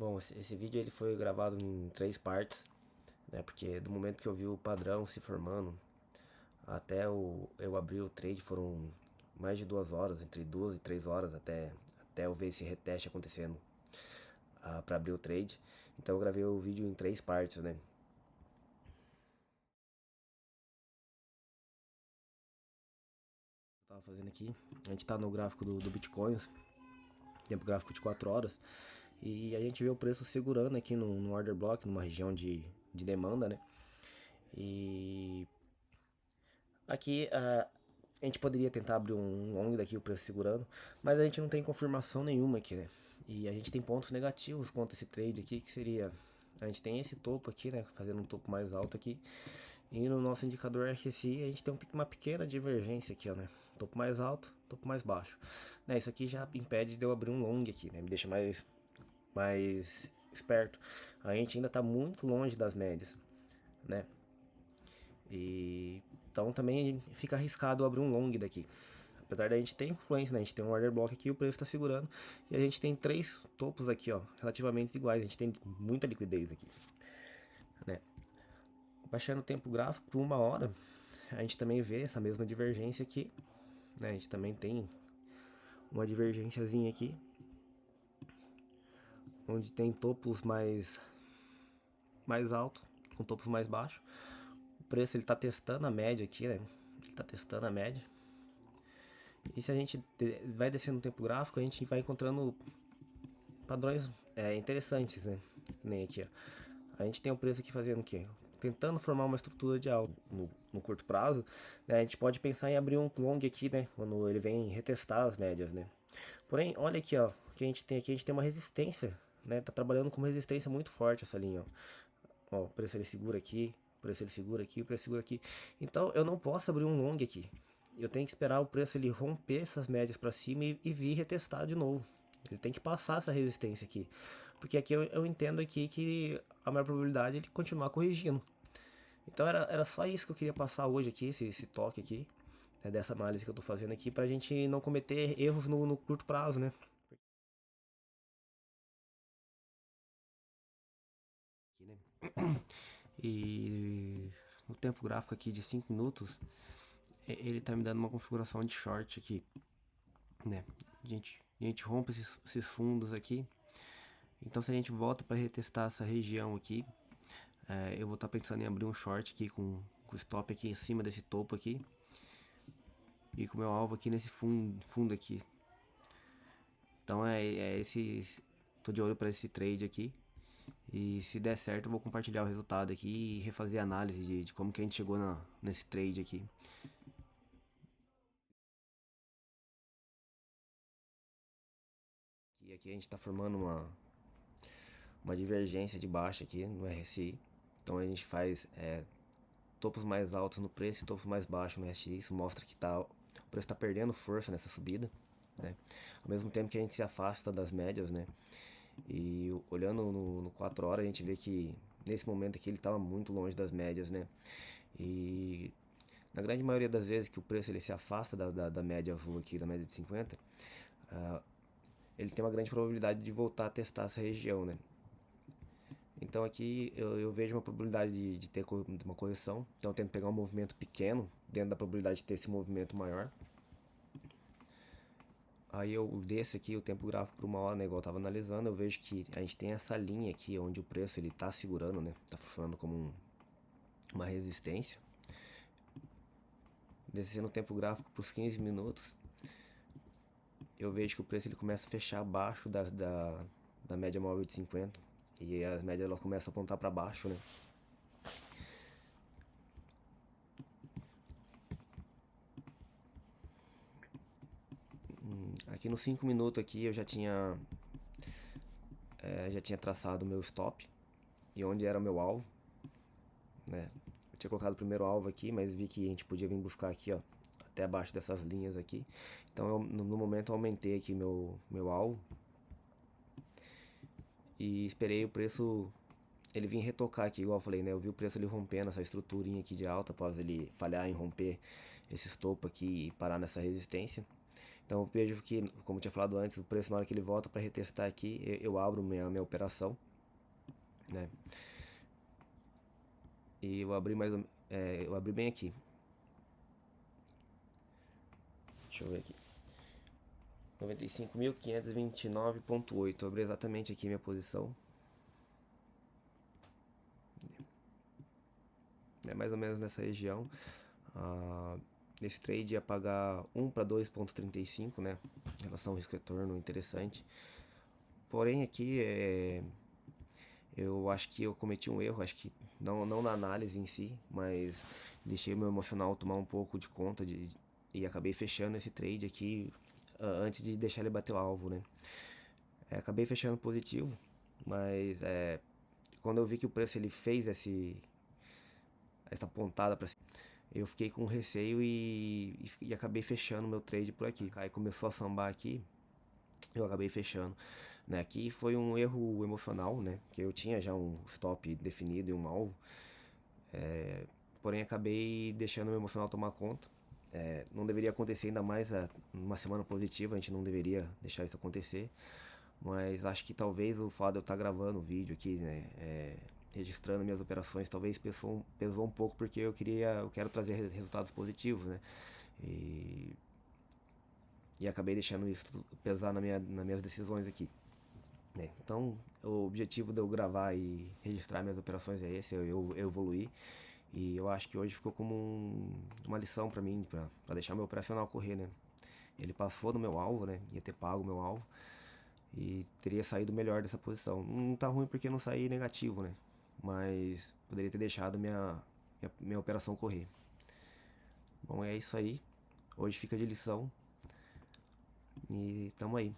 Bom, esse vídeo ele foi gravado em três partes, né? Porque do momento que eu vi o padrão se formando até eu abrir o trade foram mais de 2 horas, entre 2 e 3 horas até eu ver esse reteste acontecendo para abrir o trade. Então eu gravei o vídeo em três partes, né? Eu tava fazendo aqui, a gente tá no gráfico do Bitcoins, tempo gráfico de 4 horas, e a gente vê o preço segurando aqui no order block, numa região de demanda, né? E aqui a gente poderia tentar abrir um long daqui, o preço segurando, mas a gente não tem confirmação nenhuma aqui, né? E a gente tem pontos negativos contra esse trade aqui, que seria... A gente tem esse topo aqui, né? Fazendo um topo mais alto aqui. E no nosso indicador RSI a gente tem uma pequena divergência aqui, ó, né? Topo mais alto, topo mais baixo. Né? Isso aqui já impede de eu abrir um long aqui, né? Me deixa mais esperto. A gente ainda está muito longe das médias, né? E então também fica arriscado abrir um long daqui. Apesar da gente ter influência, né? A gente tem um order block aqui, o preço está segurando. E a gente tem três topos aqui, ó, relativamente iguais. A gente tem muita liquidez aqui, né? Baixando o tempo gráfico por 1 hora, a gente também vê essa mesma divergência aqui, né? A gente também tem uma divergênciazinha aqui, onde tem topos mais altos, com topos mais baixos. O preço ele tá testando a média aqui, né? Ele tá testando a média. E se a gente vai descendo no tempo gráfico, a gente vai encontrando padrões interessantes, né? Nem aqui, ó. A gente tem o preço aqui fazendo o quê? Tentando formar uma estrutura de alta no curto prazo, né? A gente pode pensar em abrir um long aqui, né? Quando ele vem retestar as médias, né? Porém, olha aqui, ó, o que a gente tem aqui, a gente tem uma resistência, né? Tá trabalhando com uma resistência muito forte essa linha, ó. Ó, o preço ele segura aqui, o preço ele segura aqui, o preço segura aqui. Então, eu não posso abrir um long aqui. Eu tenho que esperar o preço ele romper essas médias para cima e vir retestar de novo. Ele tem que passar essa resistência aqui. Porque aqui eu entendo aqui que a maior probabilidade é ele continuar corrigindo. Então era só isso que eu queria passar hoje aqui, esse toque aqui, né, dessa análise que eu tô fazendo aqui, pra gente não cometer erros no curto prazo, né? Aqui, né? E no tempo gráfico aqui de 5 minutos, ele tá me dando uma configuração de short aqui, né? A gente rompe esses fundos aqui. Então se a gente volta para retestar essa região aqui, eu vou estar pensando em abrir um short aqui com o stop aqui em cima desse topo aqui. E com o meu alvo aqui nesse fundo aqui. Então tô de olho para esse trade aqui. E se der certo eu vou compartilhar o resultado aqui e refazer a análise de como que a gente chegou nesse trade aqui. E aqui a gente está formando uma divergência de baixa aqui no RSI. Então a gente faz topos mais altos no preço e topos mais baixos no RSI. Isso mostra que o preço está perdendo força nessa subida, né? Ao mesmo tempo que a gente se afasta das médias, né? E olhando no 4 horas a gente vê que nesse momento aqui ele estava muito longe das médias, né? E na grande maioria das vezes que o preço ele se afasta da média azul aqui, da média de 50, ele tem uma grande probabilidade de voltar a testar essa região, né? Então aqui eu vejo uma probabilidade de ter uma correção. Então eu tento pegar um movimento pequeno dentro da probabilidade de ter esse movimento maior. Aí eu desço aqui o tempo gráfico por 1 hora, né, igual eu tava analisando, eu vejo que a gente tem essa linha aqui onde o preço ele tá segurando, né? Tá funcionando como uma resistência. Descendo o tempo gráfico para os 15 minutos, eu vejo que o preço ele começa a fechar abaixo da média móvel de 50. E as médias elas começam a apontar para baixo, né? Aqui nos 5 minutos aqui eu já tinha traçado o meu stop e onde era o meu alvo, né? Eu tinha colocado o primeiro alvo aqui, mas vi que a gente podia vir buscar aqui, ó, até abaixo dessas linhas aqui. Então no momento eu aumentei aqui meu alvo e esperei o preço ele vir retocar aqui, igual eu falei, né? Eu vi o preço ele rompendo essa estruturinha aqui de alta após ele falhar em romper esse topo aqui e parar nessa resistência. Então eu vejo que, como eu tinha falado antes, o preço na hora que ele volta para retestar aqui, eu abro minha operação, né? E eu abri eu abri bem aqui. Deixa eu ver aqui. 95.529,8. Eu abri exatamente aqui minha posição. É mais ou menos nessa região. Nesse trade ia pagar 1 para 2,35, né? Em relação ao risco-retorno, interessante. Porém aqui eu acho que eu cometi um erro, acho que não na análise em si, mas deixei o meu emocional tomar um pouco de conta e acabei fechando esse trade aqui antes de deixar ele bater o alvo, né? Acabei fechando positivo, mas quando eu vi que o preço ele fez essa pontada para cima, eu fiquei com receio e acabei fechando meu trade por aqui. Aí começou a sambar aqui, eu acabei fechando. Né? Aqui foi um erro emocional, né? Que eu tinha já um stop definido e um alvo, porém acabei deixando o emocional tomar conta. Não deveria acontecer, ainda mais numa semana positiva, a gente não deveria deixar isso acontecer. Mas acho que talvez o fato de eu estar gravando o vídeo aqui, né, registrando minhas operações, talvez pesou um pouco porque eu quero trazer resultados positivos, né? E, e acabei deixando isso pesar nas minhas decisões aqui. Então, o objetivo de eu gravar e registrar minhas operações é esse, eu evoluir. E eu acho que hoje ficou como uma lição para mim, para deixar meu operacional correr, né? Ele passou do meu alvo, né? Ia ter pago o meu alvo e teria saído melhor dessa posição. Não tá ruim porque não saí negativo, né? Mas poderia ter deixado minha operação correr. Bom, é isso aí. Hoje fica de lição e tamo aí.